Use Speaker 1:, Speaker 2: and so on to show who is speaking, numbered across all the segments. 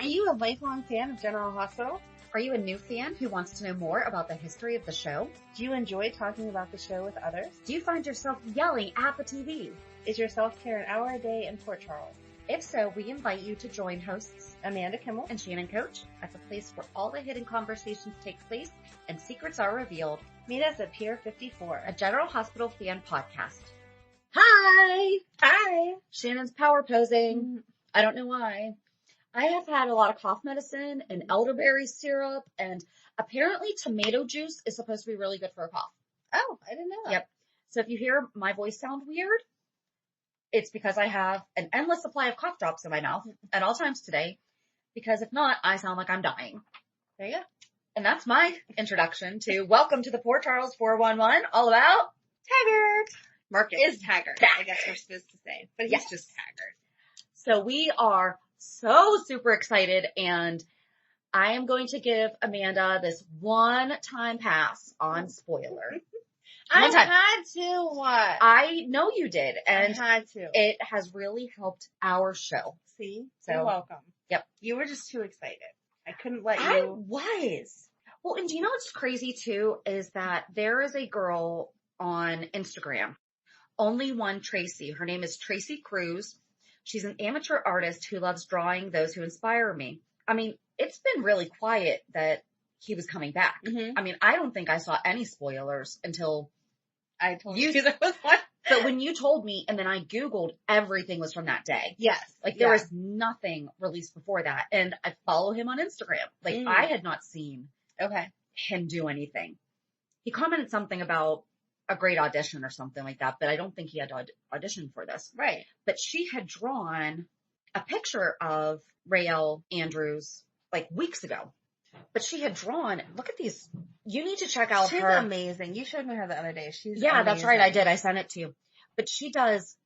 Speaker 1: you a lifelong fan of General Hospital?
Speaker 2: Are you a new fan who wants to know more about the history of the show?
Speaker 1: Do you enjoy talking about the show with others?
Speaker 2: Do you find yourself yelling at the TV?
Speaker 1: Is your self-care an hour a day in Port Charles?
Speaker 2: If so, we invite you to join hosts
Speaker 1: Amanda Kimmel
Speaker 2: and Shannon Coach at the place where all the hidden conversations take place and secrets are revealed.
Speaker 1: Meet us at Pier 54,
Speaker 2: a General Hospital fan podcast.
Speaker 1: Hi! Hi!
Speaker 2: Shannon's power posing. I don't know why. I have had a lot of cough medicine and elderberry syrup, and apparently tomato juice is supposed to be really good for a cough.
Speaker 1: Oh, I didn't know that.
Speaker 2: Yep. So if you hear my voice sound weird, it's because I have an endless supply of cough drops in my mouth at all times today, because if not, I sound like I'm dying.
Speaker 1: There you go.
Speaker 2: And that's my introduction to welcome to the Port Charles 411, all about Taggert.
Speaker 1: Marcus is Taggert, I guess we're supposed to say, but he's just Taggert.
Speaker 2: So we are so super excited, and I am going to give Amanda this one-time pass on spoiler.
Speaker 1: I had to. What?
Speaker 2: I know you did, and
Speaker 1: I had to.
Speaker 2: It has really helped our show.
Speaker 1: See?
Speaker 2: So,
Speaker 1: you're welcome.
Speaker 2: Yep.
Speaker 1: You were just too excited. I couldn't let you.
Speaker 2: I was. Well, and do you know what's crazy too is that there is a girl on Instagram, Only One Tracy. Her name is Tracy Cruz. She's an amateur artist who loves drawing those who inspire me. I mean, it's been really quiet that he was coming back.
Speaker 1: Mm-hmm.
Speaker 2: I mean, I don't think I saw any spoilers until
Speaker 1: I told you there was one.
Speaker 2: But when you told me, and then I Googled, everything was from that day.
Speaker 1: Yes.
Speaker 2: Like there was nothing released before that. And I follow him on Instagram. Like I had not seen him do anything. He commented something about a great audition or something like that, but I don't think he had to audition for this.
Speaker 1: Right.
Speaker 2: But she had drawn a picture of Raelle Andrews like weeks ago. But she had drawn, look at these. You need to check out her.
Speaker 1: She's amazing. You showed me her the other day. She's
Speaker 2: amazing. That's right. I did. I sent it to you. But she does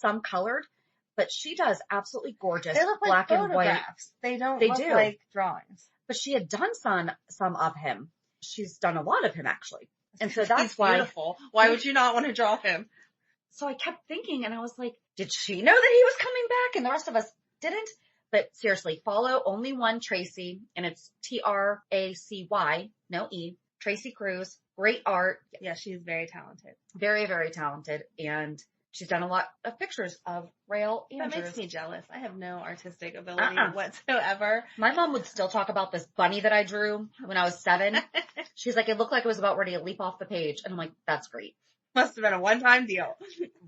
Speaker 2: some colored, but she does absolutely gorgeous.
Speaker 1: They look
Speaker 2: black
Speaker 1: like
Speaker 2: and white.
Speaker 1: They don't look like drawings.
Speaker 2: But she had done some of him. She's done a lot of him actually. And so that's
Speaker 1: He's beautiful. Why would you not want to draw him?
Speaker 2: So I kept thinking, and I was like, did she know that he was coming back and the rest of us didn't? But seriously, follow Only One Tracy, and it's Tracy, no E, Tracy Cruz. Great art.
Speaker 1: Yeah, she's very talented.
Speaker 2: Very, very talented. And she's done a lot of pictures of Raelle Andrews.
Speaker 1: That makes me jealous. I have no artistic ability whatsoever.
Speaker 2: My mom would still talk about this bunny that I drew when I was 7. She's like, it looked like it was about ready to leap off the page. And I'm like, that's great.
Speaker 1: Must have been a one-time deal.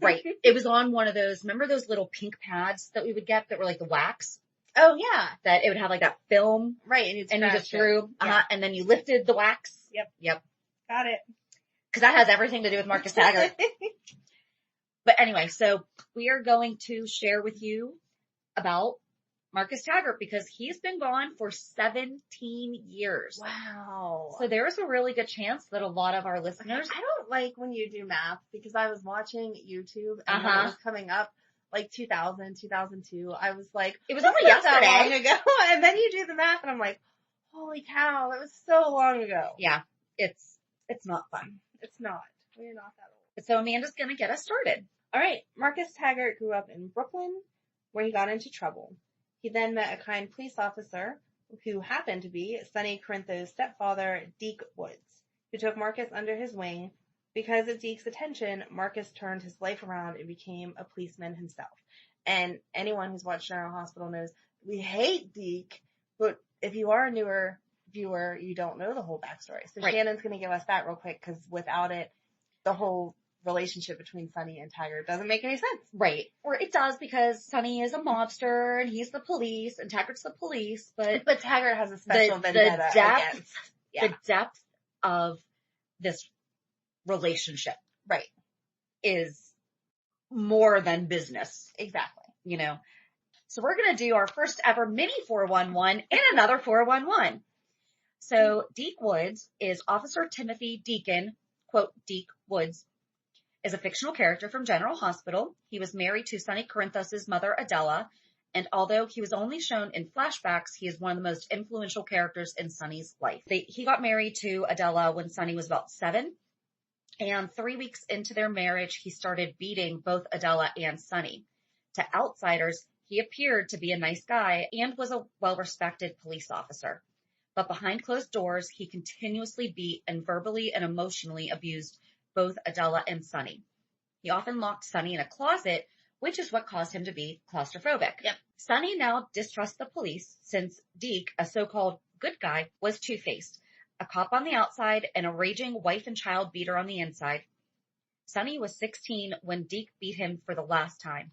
Speaker 2: Right. It was on one of those, remember those little pink pads that we would get that were like the wax?
Speaker 1: Oh, yeah.
Speaker 2: That it would have like that film.
Speaker 1: Right.
Speaker 2: And you just drew. And then you lifted the wax.
Speaker 1: Yep. Got it.
Speaker 2: Because that has everything to do with Marcus Taggert. But anyway, so we are going to share with you about Marcus Taggert because he's been gone for 17 years.
Speaker 1: Wow.
Speaker 2: So there is a really good chance that a lot of our listeners.
Speaker 1: I don't like when you do math because I was watching YouTube and when it was coming up like 2000, 2002. I was like,
Speaker 2: it was only yesterday.
Speaker 1: That long ago. And then you do the math and I'm like, holy cow, it was so long ago.
Speaker 2: Yeah, it's not fun.
Speaker 1: It's not. We're not that old.
Speaker 2: So Amanda's going to get us started.
Speaker 1: All right. Marcus Taggert grew up in Brooklyn where he got into trouble. He then met a kind police officer who happened to be Sonny Corinthos' stepfather, Deke Woods, who took Marcus under his wing. Because of Deke's attention, Marcus turned his life around and became a policeman himself. And anyone who's watched General Hospital knows we hate Deke, but if you are a newer viewer, you don't know the whole backstory. So Shannon's going to give us that real quick because without it, the whole relationship between Sonny and Taggert doesn't make any sense.
Speaker 2: Right. Or it does because Sonny is a mobster and he's the police and Taggert's the police, but
Speaker 1: Taggert has a special vendetta against.
Speaker 2: The depth of this relationship.
Speaker 1: Right.
Speaker 2: Is more than business.
Speaker 1: Exactly.
Speaker 2: You know. So we're going to do our first ever mini 411 and another 411. So Deke Woods is Officer Timothy Deacon, quote, Deke Woods, is a fictional character from General Hospital. He was married to Sonny Corinthos' mother, Adela, and although he was only shown in flashbacks, he is one of the most influential characters in Sonny's life. He got married to Adela when Sonny was about 7, and 3 weeks into their marriage, he started beating both Adela and Sonny. To outsiders, He appeared to be a nice guy and was a well-respected police officer. But behind closed doors, he continuously beat and verbally and emotionally abused both Adela and Sonny. He often locked Sonny in a closet, which is what caused him to be claustrophobic.
Speaker 1: Yep.
Speaker 2: Sonny now distrusts the police since Deke, a so-called good guy, was two-faced, a cop on the outside and a raging wife and child beater on the inside. Sonny was 16 when Deke beat him for the last time.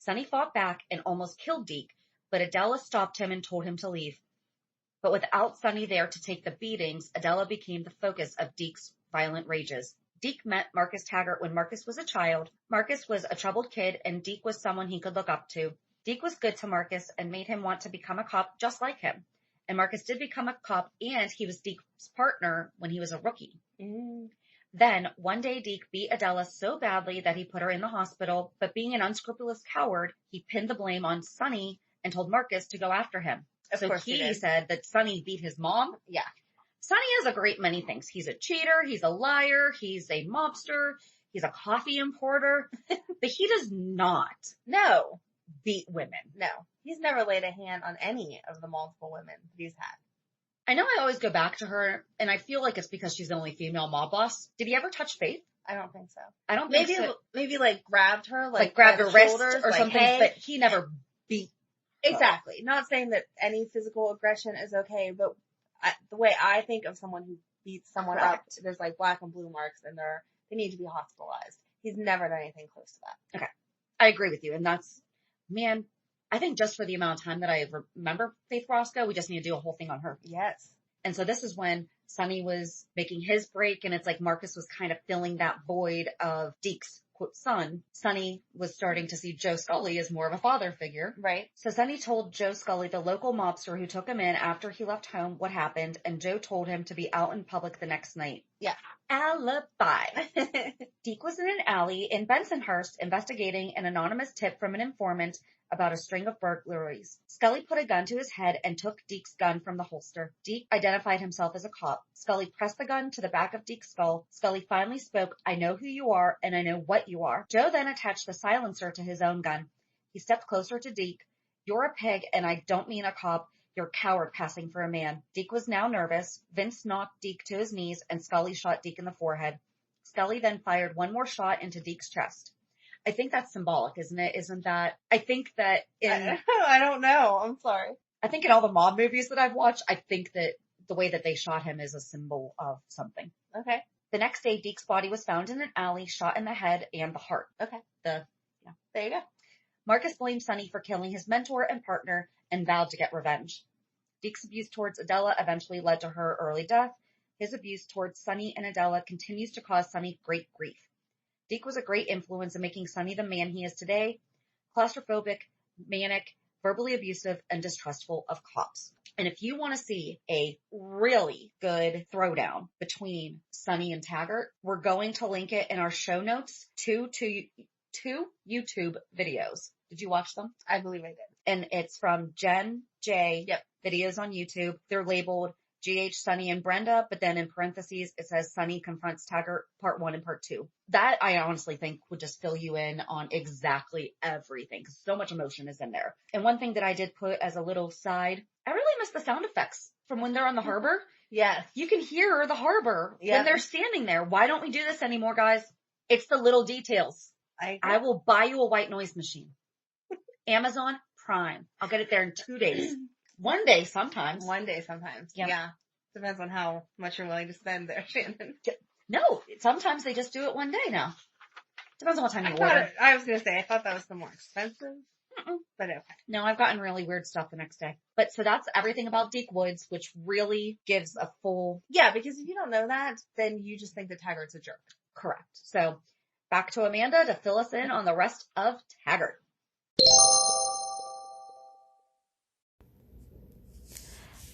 Speaker 2: Sonny fought back and almost killed Deke, but Adela stopped him and told him to leave. But without Sonny there to take the beatings, Adela became the focus of Deke's violent rages. Deke met Marcus Taggert when Marcus was a child. Marcus was a troubled kid, and Deke was someone he could look up to. Deke was good to Marcus and made him want to become a cop just like him. And Marcus did become a cop, and he was Deke's partner when he was a rookie. Then, one day, Deke beat Adela so badly that he put her in the hospital, but being an unscrupulous coward, he pinned the blame on Sonny and told Marcus to go after him.
Speaker 1: Of course
Speaker 2: he said that Sonny beat his mom.
Speaker 1: Yeah.
Speaker 2: Sonny is a great many things. He's a cheater, he's a liar, he's a mobster, he's a coffee importer, but he does not beat women.
Speaker 1: No. He's never laid a hand on any of the multiple women he's had.
Speaker 2: I know I always go back to her, and I feel like it's because she's the only female mob boss. Did he ever touch Faith?
Speaker 1: I don't think so.
Speaker 2: I don't think so.
Speaker 1: Maybe like grabbed her,
Speaker 2: like grabbed her wrist
Speaker 1: shoulders,
Speaker 2: or
Speaker 1: like,
Speaker 2: something,
Speaker 1: hey.
Speaker 2: but he never beat.
Speaker 1: Exactly. Not saying that any physical aggression is okay, but the way I think of someone who beats someone up, there's like black and blue marks, and they need to be hospitalized. He's never done anything close to that.
Speaker 2: Okay. I agree with you. And that's, man, I think just for the amount of time that I remember Faith Roscoe, we just need to do a whole thing on her.
Speaker 1: Yes.
Speaker 2: And so this is when Sonny was making his break, and it's like Marcus was kind of filling that void of Deke's quote son. Sonny was starting to see Joe Scully as more of a father figure.
Speaker 1: Right.
Speaker 2: So Sonny told Joe Scully, the local mobster who took him in after he left home, what happened, and Joe told him to be out in public the next night.
Speaker 1: Yeah.
Speaker 2: Alibi. Deke was in an alley in Bensonhurst investigating an anonymous tip from an informant about a string of burglaries. Scully put a gun to his head and took Deke's gun from the holster. Deke identified himself as a cop. Scully pressed the gun to the back of Deke's skull. Scully finally spoke, "I know who you are, and I know what you are." Joe then attached the silencer to his own gun. He stepped closer to Deke. "You're a pig, and I don't mean a cop. You're a coward passing for a man." Deke was now nervous. Vince knocked Deke to his knees, and Scully shot Deke in the forehead. Scully then fired one more shot into Deke's chest. I think that's symbolic, isn't it? Isn't that? I think that
Speaker 1: I don't know. I'm sorry.
Speaker 2: I think in all the mob movies that I've watched, I think that the way that they shot him is a symbol of something.
Speaker 1: Okay.
Speaker 2: The next day, Deke's body was found in an alley, shot in the head and the heart.
Speaker 1: Okay.
Speaker 2: There
Speaker 1: you go.
Speaker 2: Marcus blamed Sonny for killing his mentor and partner and vowed to get revenge. Deke's abuse towards Adela eventually led to her early death. His abuse towards Sonny and Adela continues to cause Sonny great grief. Deke was a great influence in making Sonny the man he is today, claustrophobic, manic, verbally abusive, and distrustful of cops. And if you want to see a really good throwdown between Sonny and Taggert, we're going to link it in our show notes to two YouTube videos. Did you watch them?
Speaker 1: I believe I did.
Speaker 2: And it's from Jen J. Videos on YouTube. They're labeled GH, Sonny, and Brenda, but then in parentheses, it says Sonny confronts Taggert part 1 and part 2. That I honestly think would just fill you in on exactly everything, because so much emotion is in there. And one thing that I did put as a little side, I really miss the sound effects from when they're on the harbor.
Speaker 1: Yes.
Speaker 2: You can hear the harbor when they're standing there. Why don't we do this anymore, guys? It's the little details. I will buy you a white noise machine. Amazon Prime. I'll get it there in 2 days. One day sometimes.
Speaker 1: Yeah. Depends on how much you're willing to spend there, Shannon.
Speaker 2: No, sometimes they just do it one day now. Depends on what time you order.
Speaker 1: I was going to say, I thought that was the more expensive. But okay.
Speaker 2: No, I've gotten really weird stuff the next day. But so that's everything about Deke Woods, which really gives a full...
Speaker 1: Yeah, because if you don't know that, then you just think that Taggert's a jerk.
Speaker 2: Correct. So back to Amanda to fill us in on the rest of Taggert.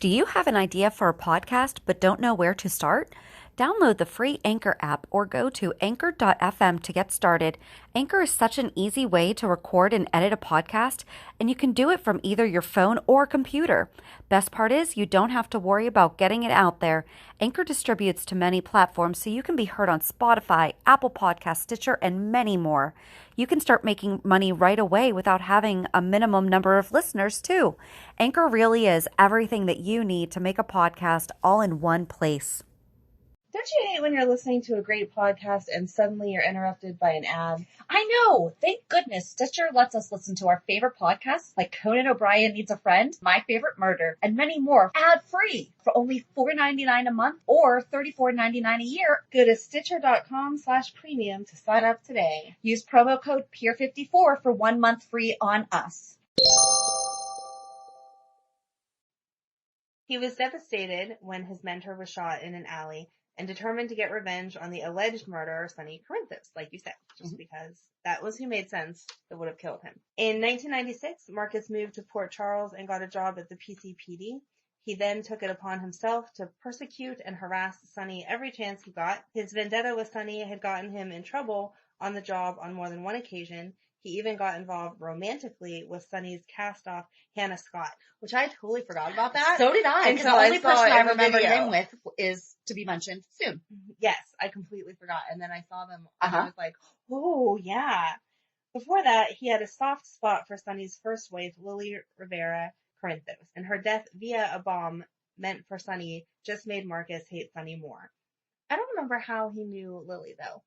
Speaker 3: Do you have an idea for a podcast but don't know where to start? Download the free Anchor app or go to anchor.fm to get started. Anchor is such an easy way to record and edit a podcast, and you can do it from either your phone or computer. Best part is you don't have to worry about getting it out there. Anchor distributes to many platforms, so you can be heard on Spotify, Apple Podcasts, Stitcher, and many more. You can start making money right away without having a minimum number of listeners, too. Anchor really is everything that you need to make a podcast all in one place.
Speaker 1: Don't you hate when you're listening to a great podcast and suddenly you're interrupted by an ad?
Speaker 2: I know. Thank goodness Stitcher lets us listen to our favorite podcasts like Conan O'Brien Needs a Friend, My Favorite Murder, and many more ad-free for only $4.99 a month or $34.99 a year.
Speaker 1: Go to Stitcher.com/premium to sign up today.
Speaker 2: Use promo code PEER54 for 1 month free on us.
Speaker 1: He was devastated when his mentor was shot in an alley and determined to get revenge on the alleged murderer, Sonny Corinthos, like you said, just because that was who made sense that would have killed him. In 1996, Marcus moved to Port Charles and got a job at the PCPD. He then took it upon himself to persecute and harass Sonny every chance he got. His vendetta with Sonny had gotten him in trouble on the job on more than one occasion. He even got involved romantically with Sonny's cast-off Hannah Scott, which I totally forgot about that.
Speaker 2: So did I, because the only person I remember him with is to be mentioned soon.
Speaker 1: Yes, I completely forgot. And then I saw them and I was like, oh, yeah. Before that, he had a soft spot for Sonny's first wife, Lily Rivera Corinthos, and her death via a bomb meant for Sonny just made Marcus hate Sonny more. I don't remember how he knew Lily, though.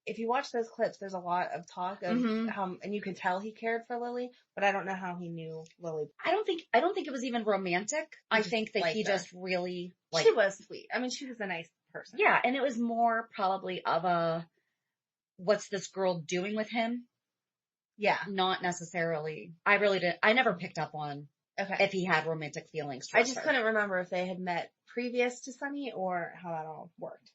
Speaker 1: If you watch those clips, there's a lot of talk of how, and you can tell he cared for Lily, but I don't know how he knew Lily.
Speaker 2: I don't think it was even romantic. I think that he just really
Speaker 1: She was sweet. I mean, she was a nice person.
Speaker 2: Yeah, and it was more probably of a, what's this girl doing with him?
Speaker 1: Yeah.
Speaker 2: Not necessarily. I never picked up on if he had romantic feelings towards
Speaker 1: I just
Speaker 2: her.
Speaker 1: couldn't remember if they had met previous to Sonny or how that all worked.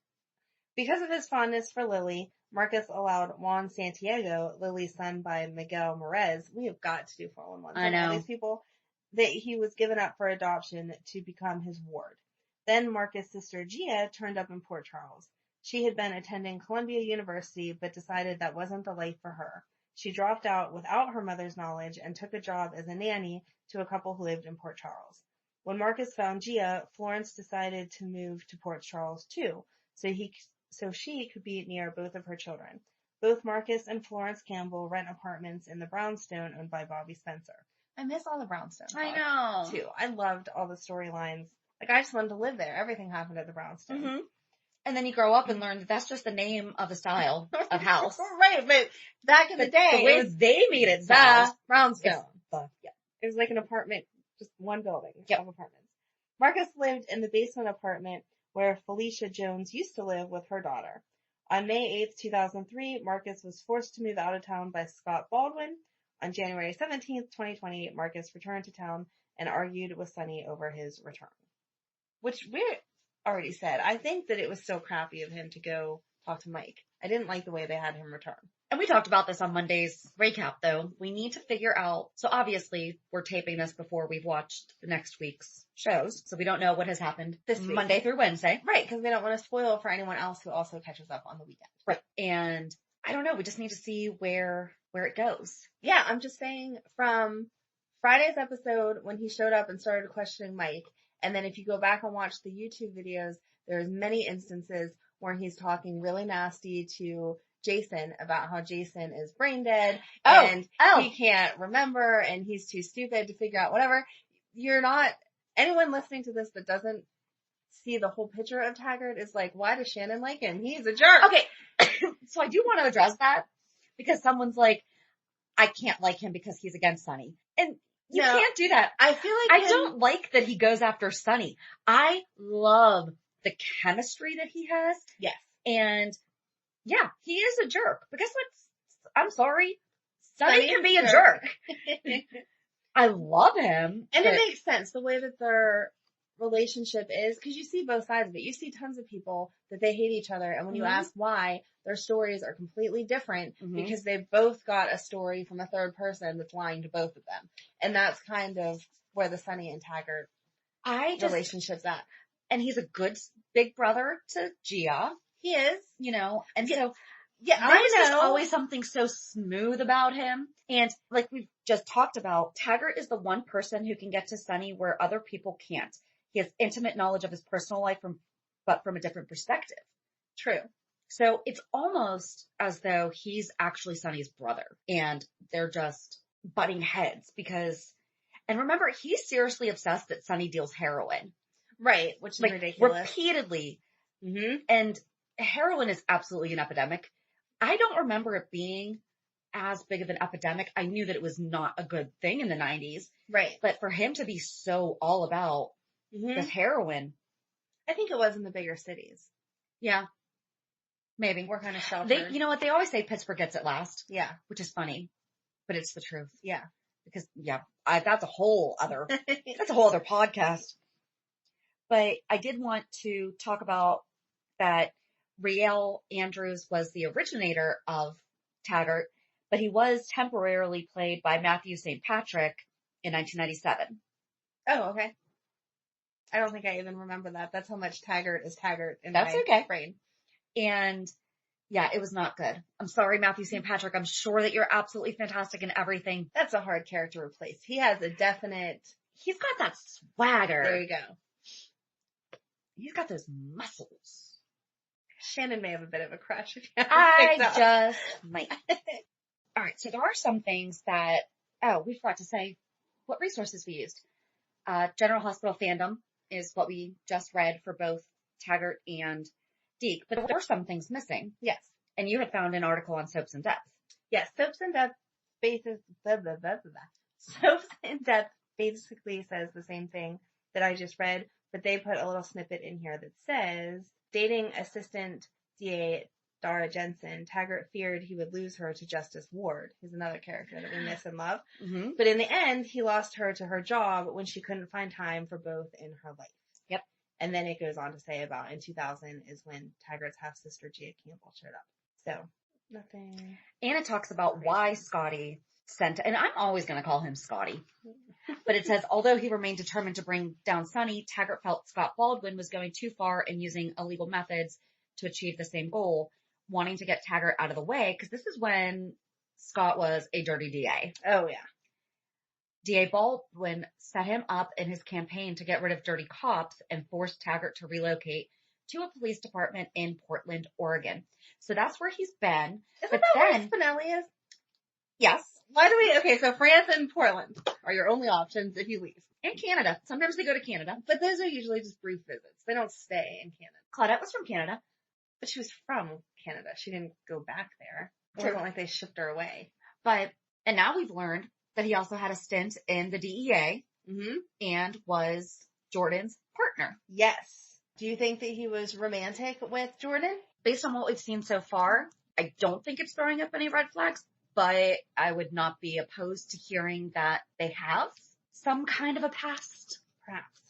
Speaker 1: Because of his fondness for Lily, Marcus allowed Juan Santiago, Lily's son by Miguel Morez, we have got to do 411.
Speaker 2: I know.
Speaker 1: All these people, that he was given up for adoption to become his ward. Then Marcus' sister Gia turned up in Port Charles. She had been attending Columbia University, but decided that wasn't the life for her. She dropped out without her mother's knowledge and took a job as a nanny to a couple who lived in Port Charles. When Marcus found Gia, Florence decided to move to Port Charles too, so she could be near both of her children. Both Marcus and Florence Campbell rent apartments in the Brownstone owned by Bobby Spencer. I miss all the Brownstone.
Speaker 2: I know.
Speaker 1: Too. I loved all the storylines. Like, I just wanted to live there. Everything happened at the Brownstone.
Speaker 2: Mm-hmm. And then you grow up and learn that that's just the name of a style of house.
Speaker 1: Right, but back in the day,
Speaker 2: the way they made it sound.
Speaker 1: The Brownstone.
Speaker 2: Yeah.
Speaker 1: It was like an apartment, just one building of apartments. Marcus lived in the basement apartment where Felicia Jones used to live with her daughter. On May 8th, 2003, Marcus was forced to move out of town by Scott Baldwin. On January 17th, 2020, Marcus returned to town and argued with Sonny over his return. Which we already said. I think that it was so crappy of him to go talk to Mike. I didn't like the way they had him return.
Speaker 2: And we talked about this on Monday's recap, though. We need to figure out, so obviously we're taping this before we've watched the next week's shows, so we don't know what has happened
Speaker 1: this week.
Speaker 2: Monday through Wednesday.
Speaker 1: Right, because we don't want to spoil for anyone else who also catches up on the weekend.
Speaker 2: Right. And I don't know, we just need to see where it goes.
Speaker 1: Yeah, I'm just saying from Friday's episode when he showed up and started questioning Mike, and then if you go back and watch the YouTube videos, there's many instances where he's talking really nasty to Jason about how Jason is brain dead and he can't remember and he's too stupid to figure out whatever. Anyone listening to this that doesn't see the whole picture of Taggert is like, why does Shannon like him? He's a jerk.
Speaker 2: Okay. So I do want to address that because someone's like, I can't like him because he's against Sonny. And you can't do that.
Speaker 1: I feel like
Speaker 2: I don't like that he goes after Sonny. I love the chemistry that he has.
Speaker 1: Yes.
Speaker 2: And yeah, he is a jerk. But guess what? I'm sorry. Sonny can be a jerk. I love him.
Speaker 1: And it makes sense the way that their relationship is, because you see both sides of it. You see tons of people that they hate each other, and when you ask why, their stories are completely different because they've both got a story from a third person that's lying to both of them. And that's kind of where the Sonny and Taggert relationship's at.
Speaker 2: And he's a good big brother to Gia,
Speaker 1: He is.
Speaker 2: you know, and
Speaker 1: Yeah.
Speaker 2: so
Speaker 1: Yeah,
Speaker 2: there was just always something so smooth about him. And like we've just talked about, Taggert is the one person who can get to Sonny where other people can't. He has intimate knowledge of his personal life but from a different perspective.
Speaker 1: True.
Speaker 2: So it's almost as though he's actually Sonny's brother and they're just butting heads and remember, he's seriously obsessed that Sonny deals heroin.
Speaker 1: Right, which is
Speaker 2: like
Speaker 1: ridiculous.
Speaker 2: Repeatedly.
Speaker 1: Mm-hmm.
Speaker 2: And heroin is absolutely an epidemic. I don't remember it being as big of an epidemic. I knew that it was not a good thing in the 90s.
Speaker 1: Right.
Speaker 2: But for him to be so all about this heroin.
Speaker 1: I think it was in the bigger cities.
Speaker 2: Yeah. Maybe.
Speaker 1: We're kind of sheltered.
Speaker 2: You know what? They always say Pittsburgh gets it last.
Speaker 1: Yeah.
Speaker 2: Which is funny. But it's the truth.
Speaker 1: Yeah.
Speaker 2: Because, that's a whole other podcast. But I did want to talk about that Riel Andrews was the originator of Taggert, but he was temporarily played by Matthew St. Patrick in 1997.
Speaker 1: Oh, okay. I don't think I even remember that. That's how much Taggert is Taggert in
Speaker 2: That's
Speaker 1: my
Speaker 2: okay.
Speaker 1: brain.
Speaker 2: And it was not good. I'm sorry, Matthew St. Patrick. I'm sure that you're absolutely fantastic in everything.
Speaker 1: That's a hard character to replace. He has a definite...
Speaker 2: He's got that swagger.
Speaker 1: There you go.
Speaker 2: He's got those muscles.
Speaker 1: Shannon may have a bit of a crush.
Speaker 2: I just might. All right. So there are some things that, we forgot to say what resources we used. General Hospital Fandom is what we just read for both Taggert and Deke, but there were some things missing.
Speaker 1: Yes.
Speaker 2: And you had found an article on Soaps in Depth.
Speaker 1: Yes. Soaps in Depth Soaps in Depth basically says the same thing that I just read, but they put a little snippet in here that says, dating assistant DA Dara Jensen, Taggert feared he would lose her to Justice Ward, who's another character that we miss and love.
Speaker 2: Mm-hmm.
Speaker 1: But in the end, he lost her to her job when she couldn't find time for both in her life.
Speaker 2: Yep.
Speaker 1: And then it goes on to say about in 2000 is when Taggert's half-sister Gia Campbell showed up. So, nothing.
Speaker 2: And it talks about why Scotty sent, and I'm always going to call him Scotty, but it says, although he remained determined to bring down Sonny, Taggert felt Scott Baldwin was going too far in using illegal methods to achieve the same goal, wanting to get Taggert out of the way, because this is when Scott was a dirty DA.
Speaker 1: Oh, yeah.
Speaker 2: DA Baldwin set him up in his campaign to get rid of dirty cops and forced Taggert to relocate to a police department in Portland, Oregon. So that's where he's been.
Speaker 1: Isn't that where Spinelli is?
Speaker 2: Yes.
Speaker 1: Why do we, so France and Portland are your only options if you leave.
Speaker 2: And Canada. Sometimes they go to Canada.
Speaker 1: But those are usually just brief visits. They don't stay in Canada.
Speaker 2: Claudette was from Canada.
Speaker 1: But she was from Canada. She didn't go back there. It wasn't like they shipped her away.
Speaker 2: And now we've learned that he also had a stint in the DEA and was Jordan's partner.
Speaker 1: Yes. Do you think that he was romantic with Jordan?
Speaker 2: Based on what we've seen so far, I don't think it's throwing up any red flags, but I would not be opposed to hearing that they have some kind of a past.
Speaker 1: Perhaps.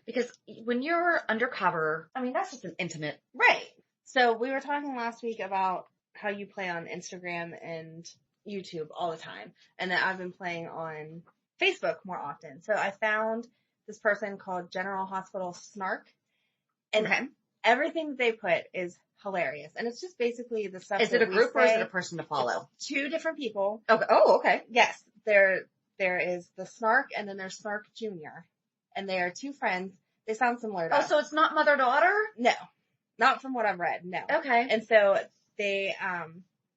Speaker 2: Because when you're undercover, I mean, that's just an intimate.
Speaker 1: Right. So we were talking last week about how you play on Instagram and YouTube all the time, and that I've been playing on Facebook more often. So I found this person called General Hospital Snark, and everything they put is hilarious. And it's just basically the stuff.
Speaker 2: Is it a group or is it a person to follow?
Speaker 1: Two different people.
Speaker 2: Okay. Oh, okay.
Speaker 1: Yes. There is the Snark, and then there's Snark Jr., and they are two friends. They sound similar to us.
Speaker 2: So it's not mother-daughter?
Speaker 1: No. Not from what I've read, no.
Speaker 2: Okay.
Speaker 1: And so they have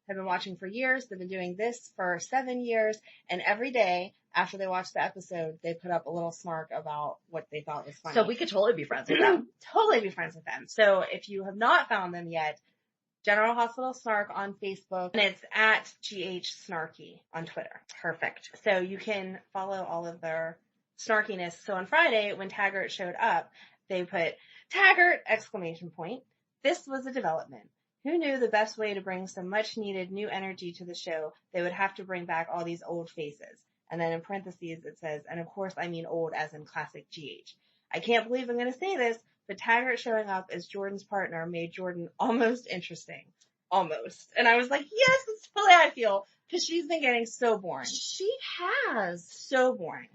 Speaker 1: been watching for years. They've been doing this for 7 years. And every day after they watch the episode, they put up a little snark about what they thought was funny.
Speaker 2: So we could totally be friends with them.
Speaker 1: Totally be friends with them. So if you have not found them yet, General Hospital Snark on Facebook, and it's at GH Snarky on Twitter.
Speaker 2: Perfect.
Speaker 1: So you can follow all of their snarkiness. So on Friday, when Taggert showed up, they put, Taggert! ! This was a development. Who knew the best way to bring some much needed new energy to the show, they would have to bring back all these old faces. And then in parentheses it says, and of course I mean old as in classic GH. I can't believe I'm going to say this, but Taggert showing up as Jordan's partner made Jordan almost interesting. Almost. And I was like, yes, that's the way I feel. Because she's been getting so boring.
Speaker 2: She has.
Speaker 1: So boring.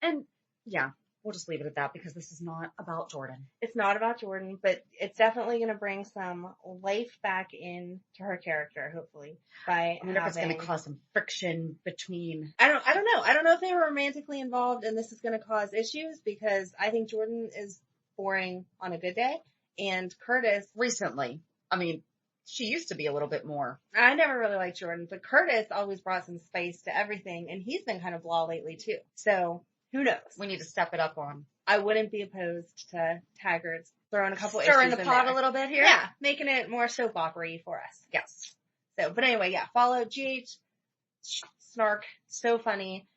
Speaker 2: And yeah, we'll just leave it at that because this is not about Jordan.
Speaker 1: It's not about Jordan, but it's definitely going to bring some life back into her character, hopefully.
Speaker 2: I wonder if it's going to cause some friction between.
Speaker 1: I don't know. I don't know if they were romantically involved and this is going to cause issues because I think Jordan is boring on a good day and Curtis.
Speaker 2: Recently. I mean, she used to be a little bit more.
Speaker 1: I never really liked Jordan, but Curtis always brought some spice to everything and he's been kind of blah lately too. So who knows?
Speaker 2: We need to step it up on.
Speaker 1: I wouldn't be opposed to Taggert's throwing a couple issues
Speaker 2: Stirring the
Speaker 1: in
Speaker 2: pot
Speaker 1: there.
Speaker 2: a little bit here.
Speaker 1: Yeah, making it more soap opera-y for us.
Speaker 2: Yes.
Speaker 1: So, but anyway, yeah, follow GH Snark. So funny.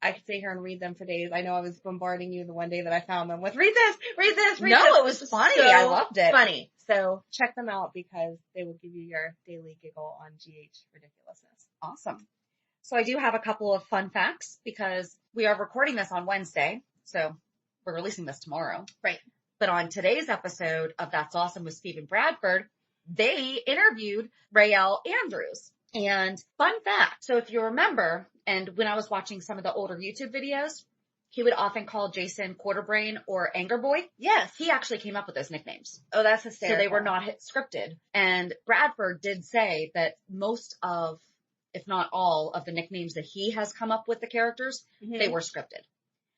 Speaker 1: I could sit here and read them for days. I know I was bombarding you the one day that I found them with read this, read this, read this.
Speaker 2: No, it was funny.
Speaker 1: So
Speaker 2: I loved it.
Speaker 1: Funny. So check them out because they will give you your daily giggle on GH ridiculousness.
Speaker 2: Awesome. So I do have a couple of fun facts because we are recording this on Wednesday. So we're releasing this tomorrow.
Speaker 1: Right.
Speaker 2: But on today's episode of That's Awesome with Stephen Bradford, they interviewed Rael Andrews. And fun fact. So if you remember, and when I was watching some of the older YouTube videos, he would often call Jason Quarterbrain or Anger Boy.
Speaker 1: Yes.
Speaker 2: He actually came up with those nicknames.
Speaker 1: Oh, that's hysterical.
Speaker 2: So they were not scripted. And Bradford did say that most of, if not all, of the nicknames that he has come up with the characters, they were scripted.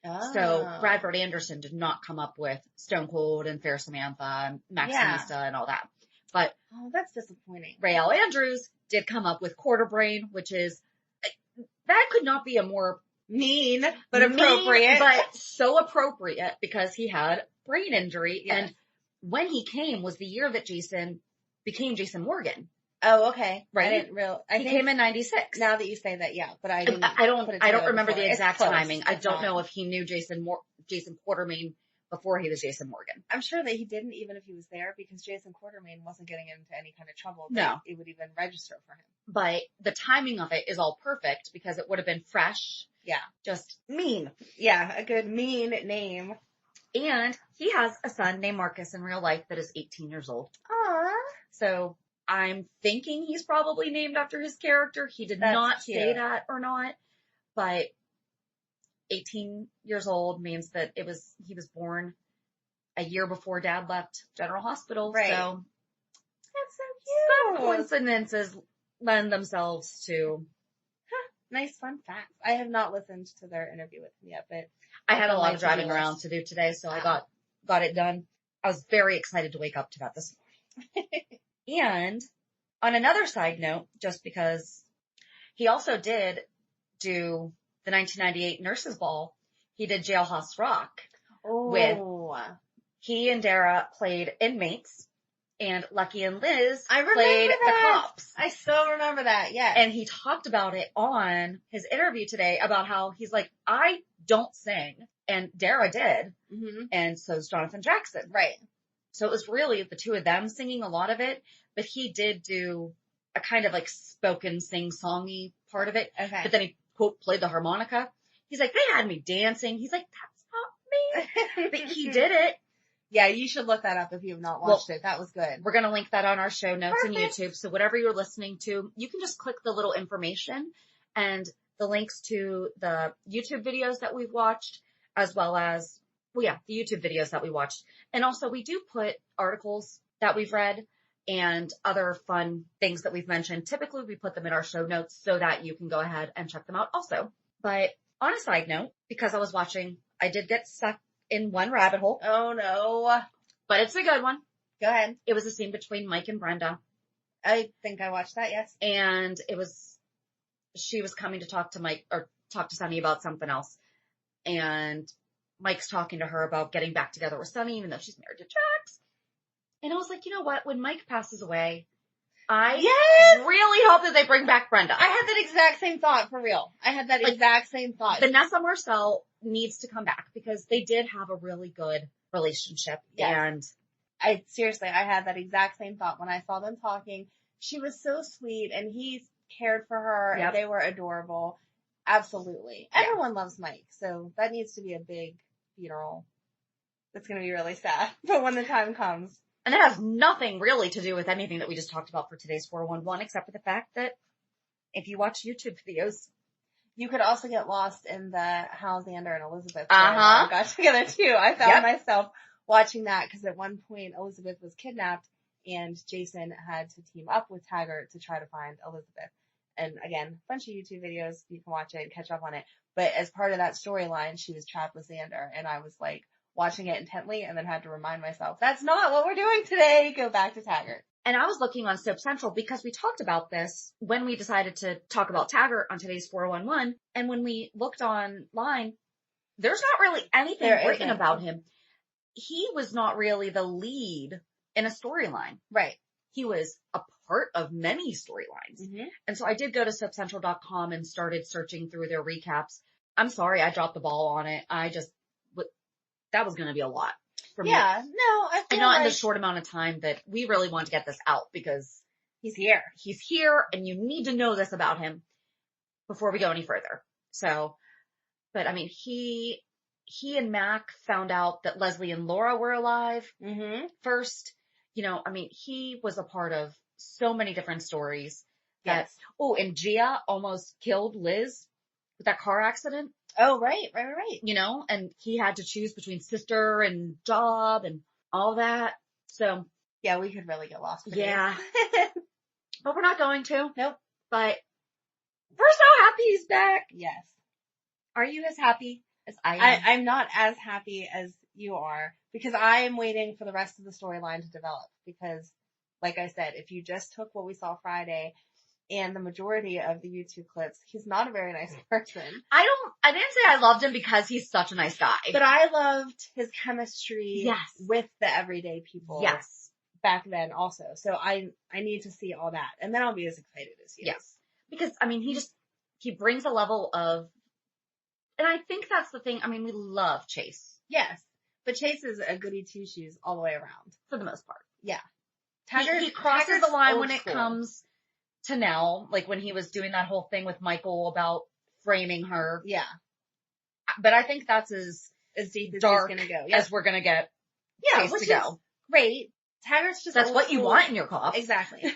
Speaker 1: Oh.
Speaker 2: So Bradford Anderson did not come up with Stone Cold and Fair Samantha and Maximista and all that. But
Speaker 1: oh, that's disappointing.
Speaker 2: Rael Andrews did come up with Quarterbrain, which is, that could not be a more
Speaker 1: mean, but appropriate.
Speaker 2: But so appropriate because he had brain injury.
Speaker 1: Yes.
Speaker 2: And when he came was the year that Jason became Jason Morgan.
Speaker 1: Oh, okay.
Speaker 2: Right.
Speaker 1: I didn't
Speaker 2: He came in 96.
Speaker 1: Now that you say that, yeah, but I didn't.
Speaker 2: I don't remember the exact timing. I don't know
Speaker 1: if
Speaker 2: if he knew Jason Quartermain before he was Jason Morgan.
Speaker 1: I'm sure that he didn't, even if he was there, because Jason Quartermain wasn't getting into any kind of trouble.
Speaker 2: No.
Speaker 1: It would even register for him.
Speaker 2: But the timing of it is all perfect because it would have been fresh.
Speaker 1: Yeah.
Speaker 2: Just mean.
Speaker 1: Yeah, a good mean name.
Speaker 2: And he has a son named Marcus in real life that is 18 years old.
Speaker 1: Aww.
Speaker 2: So I'm thinking he's probably named after his character. He did not say that or not, but 18 years old means that he was born a year before Dad left General Hospital.
Speaker 1: Right.
Speaker 2: So
Speaker 1: that's so cute.
Speaker 2: some coincidences lend themselves to.
Speaker 1: Nice fun fact. I have not listened to their interview with him yet, but
Speaker 2: I had a lot of driving around to do today, so I got it done. I was very excited to wake up to that this morning. And on another side note, just because he also did do the 1998 Nurses Ball, he did Jailhouse Rock. He and Dara played inmates, and Lucky and Liz played the cops.
Speaker 1: I still remember that, yes.
Speaker 2: And he talked about it on his interview today about how he's like, I don't sing, and Dara did, and so's Jonathan Jackson.
Speaker 1: Right.
Speaker 2: So it was really the two of them singing a lot of it, but he did do a kind of like spoken sing-songy part of it.
Speaker 1: Okay.
Speaker 2: But then he, quote, played the harmonica. He's like, they had me dancing. He's like, that's not me. But he did it.
Speaker 1: Yeah, you should look that up if you have not watched it. That was good.
Speaker 2: We're going to link that on our show notes on YouTube. So whatever you're listening to, you can just click the little information and the links to the YouTube videos that we've watched, as well as, the YouTube videos that we watched. And also we do put articles that we've read and other fun things that we've mentioned. Typically we put them in our show notes so that you can go ahead and check them out also. But on a side note, because I was watching, I did get stuck in one rabbit hole.
Speaker 1: Oh no.
Speaker 2: But it's a good one.
Speaker 1: Go ahead.
Speaker 2: It was a scene between Mike and Brenda.
Speaker 1: I think I watched that, yes.
Speaker 2: And she was coming to talk to Mike or talk to Sonny about something else. And Mike's talking to her about getting back together with Sonny, even though she's married to Jax. And I was like, you know what? When Mike passes away, I really hope that they bring back Brenda.
Speaker 1: I had that exact same thought, for real. I had that exact same thought.
Speaker 2: Vanessa Marcel needs to come back because they did have a really good relationship.
Speaker 1: Yes. And I had that exact same thought when I saw them talking. She was so sweet and he cared for her and they were adorable. Absolutely. Yeah. Everyone loves Mike. So that needs to be a big funeral. It's going to be really sad. But when the time comes.
Speaker 2: And it has nothing really to do with anything that we just talked about for today's 411, except for the fact that if you watch YouTube videos,
Speaker 1: You could also get lost in the how Xander and Elizabeth got together too. I found myself watching that because at one point Elizabeth was kidnapped and Jason had to team up with Taggert to try to find Elizabeth. And again, a bunch of YouTube videos, you can watch it and catch up on it. But as part of that storyline, she was trapped with Xander, and I was like watching it intently and then had to remind myself, that's not what we're doing today. Go back to Taggert.
Speaker 2: And I was looking on Soap Central because we talked about this when we decided to talk about Taggert on today's 411. And when we looked online, there's not really anything written about him. He was not really the lead in a storyline.
Speaker 1: Right.
Speaker 2: He was a part of many storylines. Mm-hmm. And so I did go to soapcentral.com and started searching through their recaps. I'm sorry I dropped the ball on it. That was going to be a lot for me.
Speaker 1: Yeah, no, I feel
Speaker 2: and not in the short amount of time that we really want to get this out because
Speaker 1: he's here.
Speaker 2: He's here and you need to know this about him before we go any further. So, but I mean, he and Mac found out that Leslie and Laura were alive first. You know, I mean, he was a part of so many different stories.
Speaker 1: Yes.
Speaker 2: And Gia almost killed Liz with that car accident.
Speaker 1: Oh, right.
Speaker 2: You know, and he had to choose between sister and job and all that. So.
Speaker 1: Yeah, we could really get lost.
Speaker 2: Yeah. But we're not going to.
Speaker 1: Nope.
Speaker 2: But we're so happy he's back.
Speaker 1: Yes.
Speaker 2: Are you as happy as I am?
Speaker 1: I'm not as happy as you are because I am waiting for the rest of the storyline to develop because, like I said, if you just took what we saw Friday and the majority of the YouTube clips, he's not a very nice person.
Speaker 2: I didn't say I loved him because he's such a nice guy.
Speaker 1: But I loved his chemistry with the everyday people.
Speaker 2: Yes.
Speaker 1: Back then also. So I need to see all that. And then I'll be as excited as you.
Speaker 2: Yes. Because, I mean, he brings a level of, and I think that's the thing. I mean, we love Chase.
Speaker 1: Yes. But Chase is a goody two shoes all the way around.
Speaker 2: For the most part.
Speaker 1: Yeah.
Speaker 2: He crosses the line when it comes to Nell, like when he was doing that whole thing with Michael about framing her.
Speaker 1: Yeah.
Speaker 2: But I think that's as
Speaker 1: deep as
Speaker 2: dark
Speaker 1: he's gonna go.
Speaker 2: as we're gonna get Chase to go.
Speaker 1: Great. Taggert's just
Speaker 2: that's what you want in your cop.
Speaker 1: Exactly.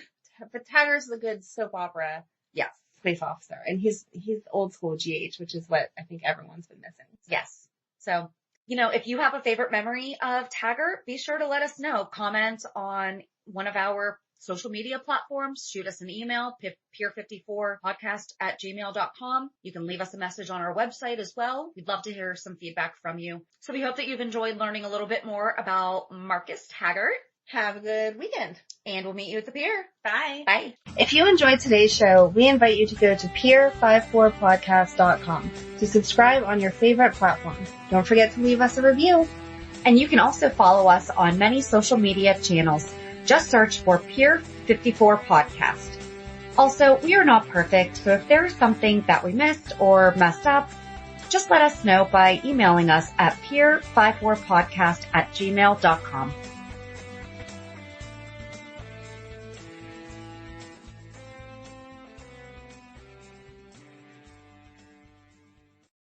Speaker 1: But Taggert's the good soap opera.
Speaker 2: Yes.
Speaker 1: Police officer. And he's old school GH, which is what I think everyone's been missing.
Speaker 2: So. Yes. So, you know, if you have a favorite memory of Taggert, be sure to let us know. Comment on one of our social media platforms. Shoot us an email, pier54podcast@gmail.com. You can leave us a message on our website as well. We'd love to hear some feedback from you. So we hope that you've enjoyed learning a little bit more about Marcus Taggert.
Speaker 1: Have a good weekend.
Speaker 2: And we'll meet you at the pier.
Speaker 1: Bye.
Speaker 2: Bye.
Speaker 1: If you enjoyed today's show, we invite you to go to pier54podcast.com to subscribe on your favorite platform. Don't forget to leave us a review.
Speaker 2: And you can also follow us on many social media channels. Just search for Pier 54 Podcast. Also, we are not perfect, so if there is something that we missed or messed up, just let us know by emailing us at pier54podcast@gmail.com.